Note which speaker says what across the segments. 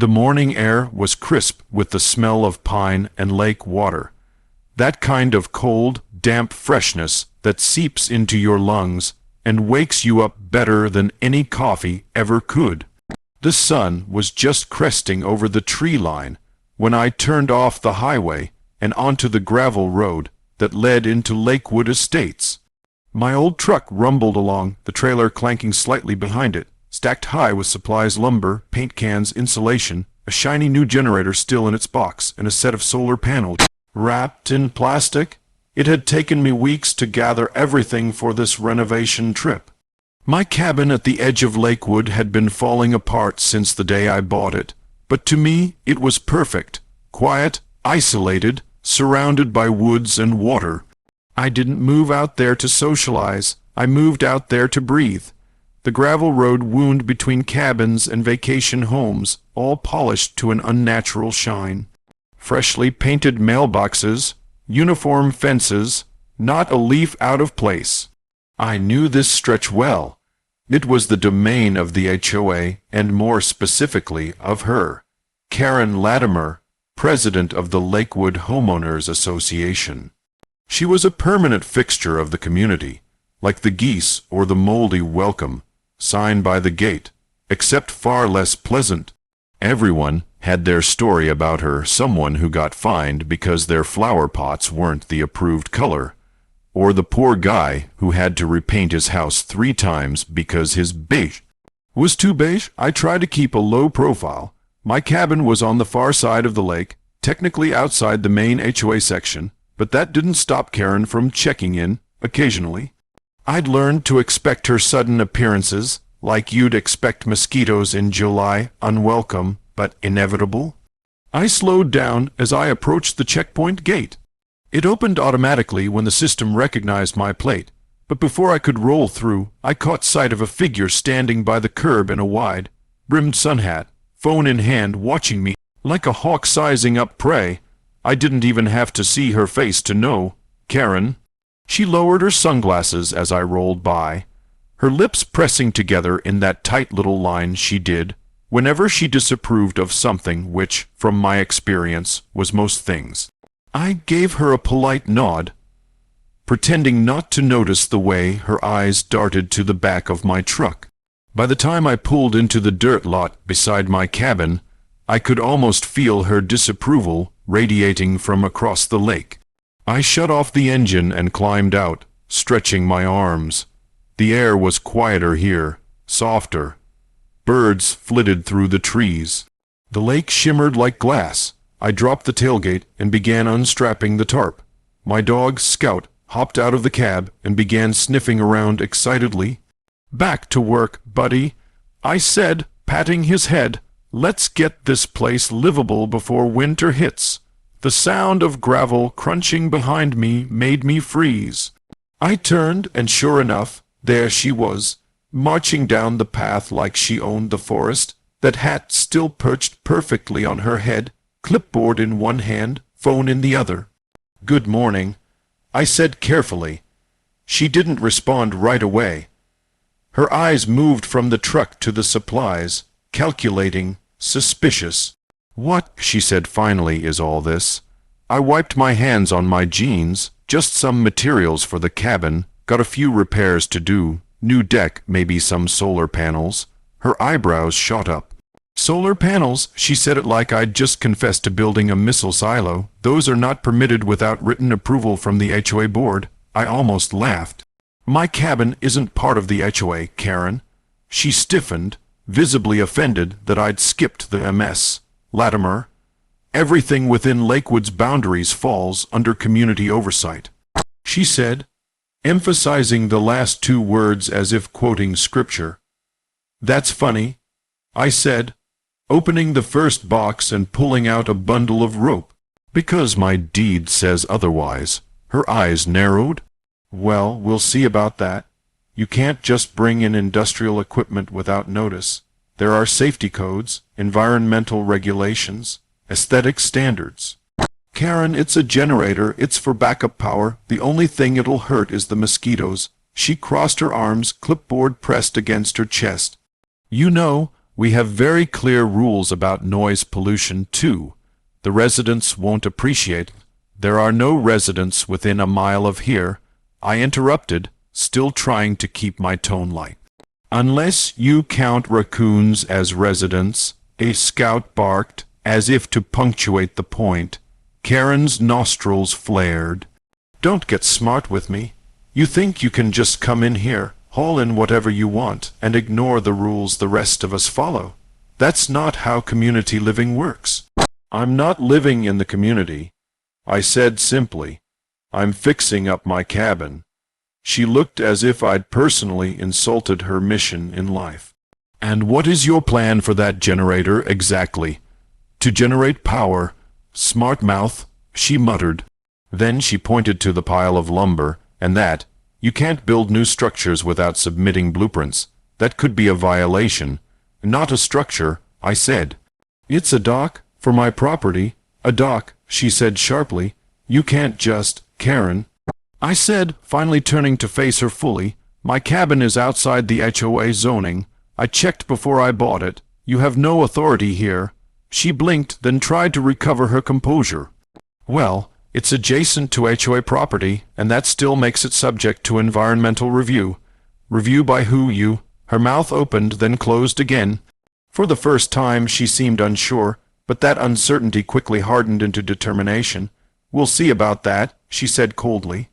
Speaker 1: The morning air was crisp with the smell of pine and lake water. That kind of cold, damp freshness that seeps into your lungs and wakes you up better than any coffee ever could. The sun was just cresting over the tree line when I turned off the highway and onto the gravel road that led into Lakewood Estates. My old truck rumbled along, the trailer clanking slightly behind it, stacked high with supplies, lumber, paint cans, insulation, a shiny new generator still in its box, and a set of solar panels wrapped in plastic. It had taken me weeks to gather everything for this renovation trip. My cabin at the edge of Lakewood had been falling apart since the day I bought it, but to me it was perfect, quiet, isolated, surrounded by woods and water. I didn't move out there to socialize. I moved out there to breathe. The gravel road wound between cabins and vacation homes, all polished to an unnatural shine. Freshly painted mailboxes, uniform fences, not a leaf out of place. I knew this stretch well. It was the domain of the HOA, and more specifically of her, Karen Latimer, president of the Lakewood Homeowners Association. She was a permanent fixture of the community, like the geese or the moldy welcome sign by the gate, except far less pleasant. Everyone had their story about her, someone who got fined because their flower pots weren't the approved color, or the poor guy who had to repaint his house 3 times because his beige was too beige. I tried to keep a low profile. My cabin was on the far side of the lake, technically outside the main HOA section, but that didn't stop Karen from checking in occasionally. I'd learned to expect her sudden appearances, like you'd expect mosquitoes in July, unwelcome but inevitable. I slowed down as I approached the checkpoint gate. It opened automatically when the system recognized my plate, but before I could roll through, I caught sight of a figure standing by the curb in a wide-brimmed sun hat, phone in hand, watching me like a hawk sizing up prey. I didn't even have to see her face to know. Karen. She lowered her sunglasses as I rolled by, her lips pressing together in that tight little line she did whenever she disapproved of something, which, from my experience, was most things. I gave her a polite nod, pretending not to notice the way her eyes darted to the back of my truck. By the time I pulled into the dirt lot beside my cabin, I could almost feel her disapproval radiating from across the lake. I shut off the engine and climbed out, stretching my arms. The air was quieter here, softer. Birds flitted through the trees. The lake shimmered like glass. I dropped the tailgate and began unstrapping the tarp. My dog, Scout, hopped out of the cab and began sniffing around excitedly. "Back to work, buddy," I said, patting his head. "Let's get this place livable before winter hits." The sound of gravel crunching behind me made me freeze. I turned, and sure enough, there she was, marching down the path like she owned the forest, that hat still perched perfectly on her head, clipboard in one hand, phone in the other. "Good morning," I said carefully. She didn't respond right away. Her eyes moved from the truck to the supplies, calculating, suspicious. "What," she said finally, "is all this?" I wiped my hands on my jeans. "Just some materials for the cabin. Got a few repairs to do. New deck, maybe some solar panels." Her eyebrows shot up. "Solar panels?" She said it like I'd just confessed to building a missile silo. "Those are not permitted without written approval from the HOA board." I almost laughed. "My cabin isn't part of the HOA, Karen." She stiffened, visibly offended that I'd skipped the MS. "Latimer, everything within Lakewood's boundaries falls under community oversight," she said, emphasizing the last 2 words as if quoting scripture. "That's funny," I said, opening the first box and pulling out a bundle of rope. "Because my deed says otherwise." Her eyes narrowed. "Well, we'll see about that. You can't just bring in industrial equipment without notice. There are safety codes, environmental regulations, aesthetic standards." "Karen, it's a generator. It's for backup power. The only thing it'll hurt is the mosquitoes." She crossed her arms, clipboard pressed against her chest. "You know, We have very clear rules about noise pollution, too. The residents won't appreciate it. There are no residents within a mile of here," I interrupted, still trying to keep my tone light. "Unless you count raccoons as residents," a scout barked, as if to punctuate the point. Karen's nostrils flared. "Don't get smart with me. You think you can just come in here, haul in whatever you want, and ignore the rules the rest of us follow? That's not how community living works." "I'm not living in the community," I said simply. "I'm fixing up my cabin." She looked as if I'd personally insulted her mission in life. "And what is your plan for that generator exactly?" "To generate power. Smart mouth," she muttered. Then she pointed to the pile of lumber, and that, "You can't build new structures without submitting blueprints. That could be a violation." "Not a structure," I said. "It's a dock, for my property." "A dock," she said sharply. "You can't just, Karen." I said, finally turning to face her fully, "My cabin is outside the HOA zoning. I checked before I bought it. You have no authority here." She blinked, then tried to recover her composure. "Well, it's adjacent to HOA property, and that still makes it subject to environmental review." "Review by who, you?" Her mouth opened, then closed again. For the first time she seemed unsure, but that uncertainty quickly hardened into determination. "We'll see about that," she said coldly.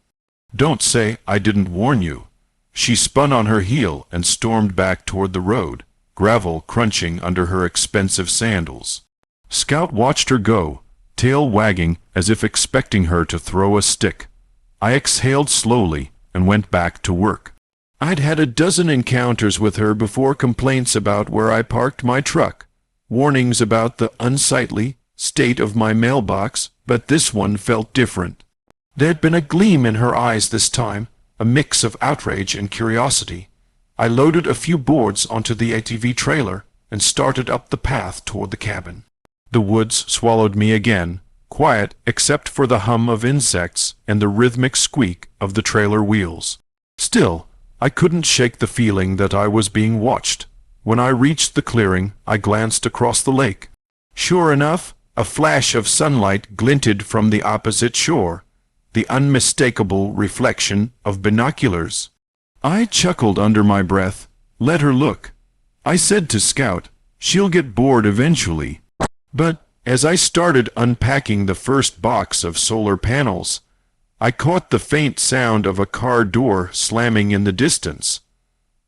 Speaker 1: "Don't say I didn't warn you." She spun on her heel and stormed back toward the road, gravel crunching under her expensive sandals. Scout watched her go, tail wagging as if expecting her to throw a stick. I exhaled slowly and went back to work. I'd had a dozen encounters with her before, complaints about where I parked my truck, warnings about the unsightly state of my mailbox, but this one felt different. There'd been a gleam in her eyes this time, a mix of outrage and curiosity. I loaded a few boards onto the ATV trailer and started up the path toward the cabin. The woods swallowed me again, quiet except for the hum of insects and the rhythmic squeak of the trailer wheels. Still, I couldn't shake the feeling that I was being watched. When I reached the clearing, I glanced across the lake. Sure enough, a flash of sunlight glinted from the opposite shore, the unmistakable reflection of binoculars. I chuckled under my breath. Let her look. I said to Scout, "She'll get bored eventually." But as I started unpacking the first box of solar panels, I caught the faint sound of a car door slamming in the distance,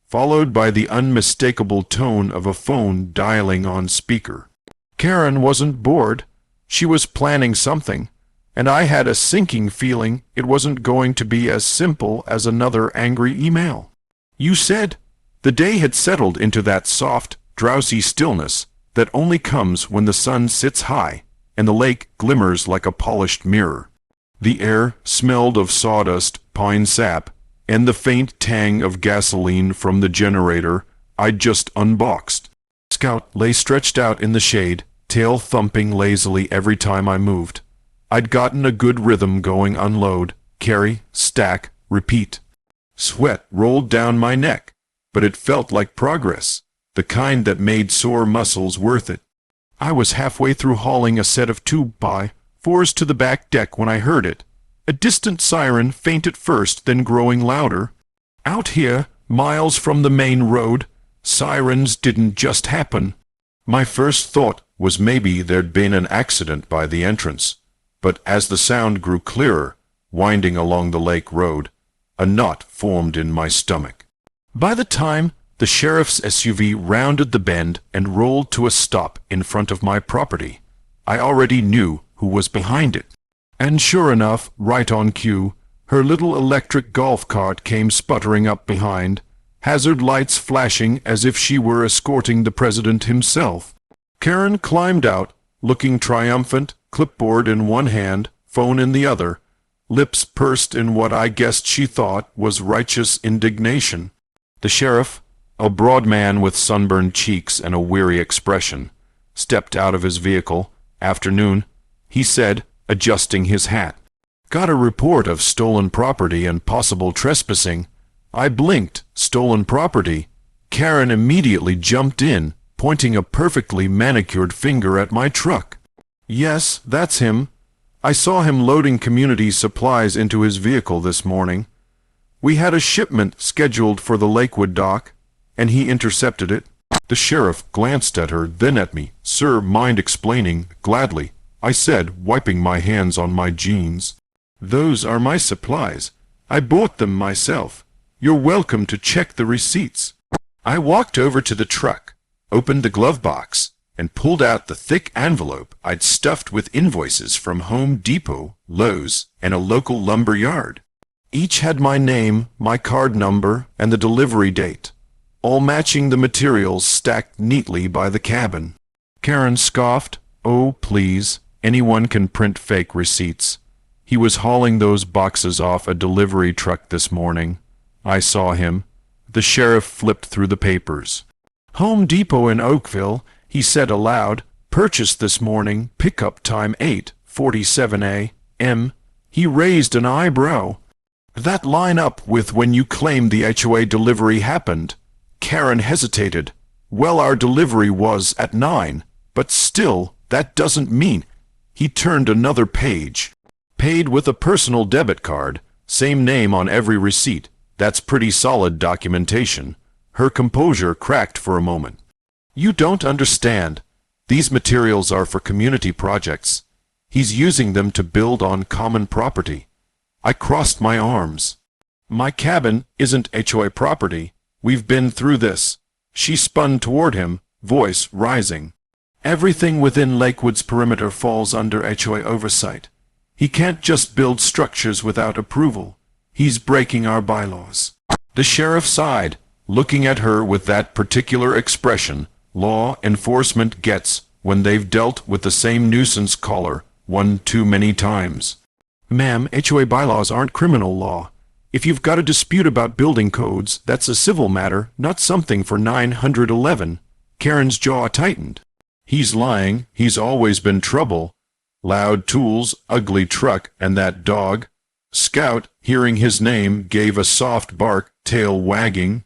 Speaker 1: followed by the unmistakable tone of a phone dialing on speaker. Karen wasn't bored. She was planning something, and I had a sinking feeling it wasn't going to be as simple as another angry email. "You said—" The day had settled into that soft, drowsy stillness that only comes when the sun sits high and the lake glimmers like a polished mirror. The air smelled of sawdust, pine sap, and the faint tang of gasoline from the generator I'd just unboxed. Scout lay stretched out in the shade, tail thumping lazily every time I moved. I'd gotten a good rhythm going: unload, carry, stack, repeat. Sweat rolled down my neck, but it felt like progress, the kind that made sore muscles worth it. I was halfway through hauling a set of 2x4s to the back deck when I heard it. A distant siren, faint at first, then growing louder. Out here, miles from the main road, sirens didn't just happen. My first thought was maybe there'd been an accident by the entrance, but as the sound grew clearer, winding along the lake road, a knot formed in my stomach. By the time the sheriff's SUV rounded the bend and rolled to a stop in front of my property, I already knew who was behind it. And sure enough, right on cue, her little electric golf cart came sputtering up behind, hazard lights flashing as if she were escorting the president himself. Karen climbed out, looking triumphant, clipboard in one hand, phone in the other, lips pursed in what I guessed she thought was righteous indignation. The sheriff, a broad man with sunburned cheeks and a weary expression, stepped out of his vehicle. "Afternoon," he said, adjusting his hat. "Got a report of stolen property and possible trespassing." I blinked. Stolen property? Karen immediately jumped in, pointing a perfectly manicured finger at my truck. Yes, that's him. I saw him loading community supplies into his vehicle this morning. We had a shipment scheduled for the Lakewood dock, and he intercepted it. The sheriff glanced at her, then at me. Sir, mind explaining? Gladly, I said, wiping my hands on my jeans. Those are my supplies. I bought them myself. You're welcome to check the receipts. I walked over to the truck, opened the glove box, and pulled out the thick envelope I'd stuffed with invoices from Home Depot, Lowe's, and a local lumber yard. Each had my name, my card number, and the delivery date, all matching the materials stacked neatly by the cabin. Karen scoffed. Oh, please, anyone can print fake receipts. He was hauling those boxes off a delivery truck this morning. I saw him. The sheriff flipped through the papers. Home Depot in Oakville, he said aloud, purchased this morning, pickup time 8:47 a.m. He raised an eyebrow. That line up with when you claimed the HOA delivery happened. Karen hesitated. Well, our delivery was at 9, but still, that doesn't mean. He turned another page. Paid with a personal debit card, same name on every receipt. That's pretty solid documentation. Her composure cracked for a moment. You don't understand. These materials are for community projects. He's using them to build on common property. I crossed my arms. My cabin isn't HOA property. We've been through this. She spun toward him, voice rising. Everything within Lakewood's perimeter falls under HOA oversight. He can't just build structures without approval. He's breaking our bylaws. The sheriff sighed, looking at her with that particular expression law enforcement gets when they've dealt with the same nuisance caller one too many times. Ma'am, HOA bylaws aren't criminal law. If you've got a dispute about building codes, that's a civil matter, not something for 911. Karen's jaw tightened. He's lying. He's always been trouble. Loud tools, ugly truck, and that dog. Scout, hearing his name, gave a soft bark, tail wagging.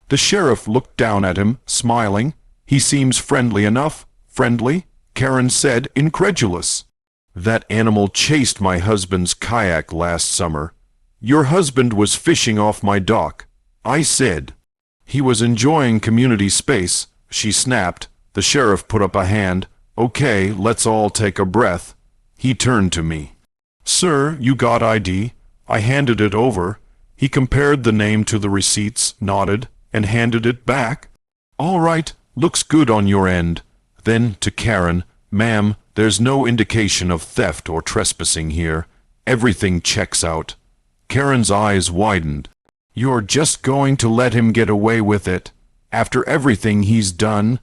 Speaker 1: The sheriff looked down at him, smiling. He seems friendly enough. Friendly? Karen said, incredulous. That animal chased my husband's kayak last summer. Your husband was fishing off my dock. I said. He was enjoying community space, she snapped. The sheriff put up a hand. Okay, let's all take a breath. He turned to me. Sir, you got ID? I handed it over. He compared the name to the receipts, nodded, and handed it back. All right, looks good on your end. Then to Karen, ma'am, there's no indication of theft or trespassing here. Everything checks out. Karen's eyes widened. You're just going to let him get away with it? After everything he's done?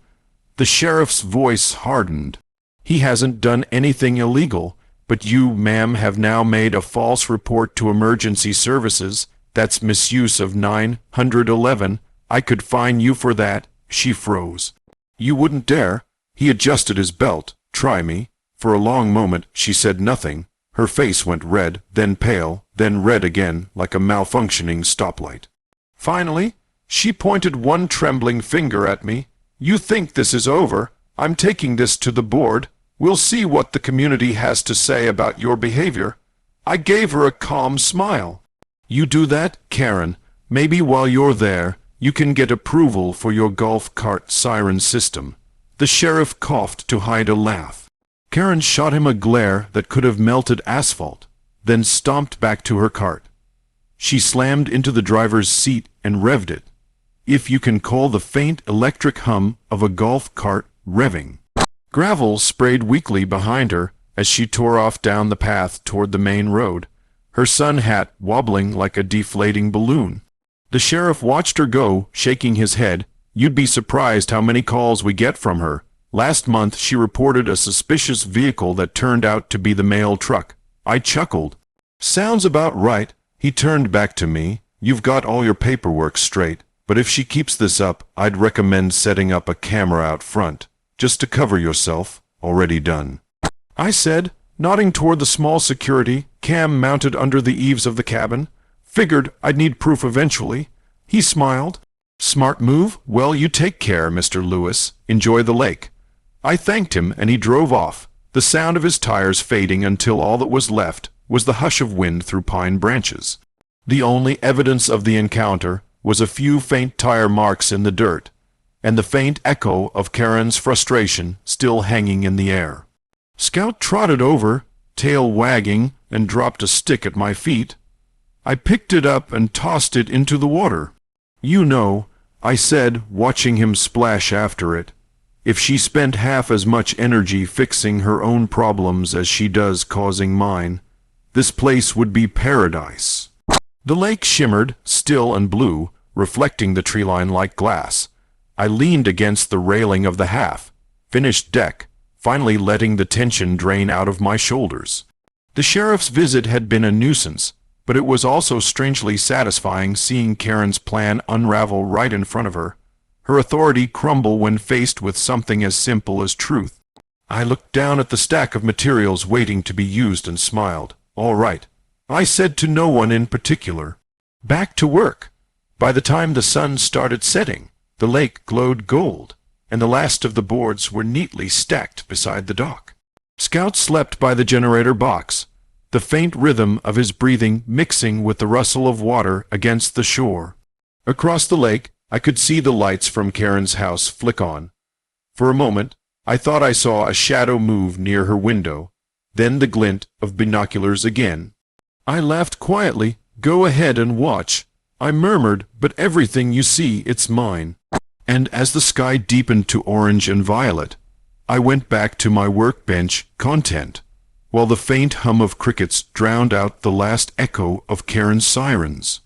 Speaker 1: The sheriff's voice hardened. He hasn't done anything illegal, but you, ma'am, have now made a false report to emergency services. That's misuse of 911. I could fine you for that. She froze. You wouldn't dare. He adjusted his belt. Try me. For a long moment she said nothing. Her face went red, then pale, then red again, like a malfunctioning stoplight. Finally, she pointed one trembling finger at me. You think this is over? I'm taking this to the board. We'll see what the community has to say about your behavior. I gave her a calm smile. You do that, Karen. Maybe while you're there, you can get approval for your golf cart siren system. The sheriff coughed to hide a laugh. Karen shot him a glare that could have melted asphalt, then stomped back to her cart. She slammed into the driver's seat and revved it, if you can call the faint electric hum of a golf cart revving. Gravel sprayed weakly behind her as she tore off down the path toward the main road, her sun hat wobbling like a deflating balloon. The sheriff watched her go, shaking his head. You'd be surprised how many calls we get from her. Last month she reported a suspicious vehicle that turned out to be the mail truck. I chuckled. Sounds about right. He turned back to me. You've got all your paperwork straight, but if she keeps this up, I'd recommend setting up a camera out front, just to cover yourself. Already done. I said, nodding toward the small security cam mounted under the eaves of the cabin. Figured I'd need proof eventually. He smiled. Smart move? Well, you take care, Mr. Lewis. Enjoy the lake. I thanked him, and he drove off, the sound of his tires fading until all that was left was the hush of wind through pine branches. The only evidence of the encounter was a few faint tire marks in the dirt, and the faint echo of Karen's frustration still hanging in the air. Scout trotted over, tail wagging, and dropped a stick at my feet. I picked it up and tossed it into the water. "You know," I said, watching him splash after it, "if she spent half as much energy fixing her own problems as she does causing mine, this place would be paradise." The lake shimmered, still and blue, reflecting the tree line like glass. I leaned against the railing of the half-finished deck, finally letting the tension drain out of my shoulders. The sheriff's visit had been a nuisance, but it was also strangely satisfying seeing Karen's plan unravel right in front of her, her authority crumble when faced with something as simple as truth. I looked down at the stack of materials waiting to be used and smiled. "All right," I said to no one in particular. Back to work. By the time the sun started setting, the lake glowed gold, and the last of the boards were neatly stacked beside the dock. Scout slept by the generator box, the faint rhythm of his breathing mixing with the rustle of water against the shore. Across the lake, I could see the lights from Karen's house flick on. For a moment, I thought I saw a shadow move near her window, then the glint of binoculars again. I laughed quietly. "Go ahead and watch," I murmured, "but everything you see, it's mine." And as the sky deepened to orange and violet, I went back to my workbench, content, while the faint hum of crickets drowned out the last echo of Karen's sirens.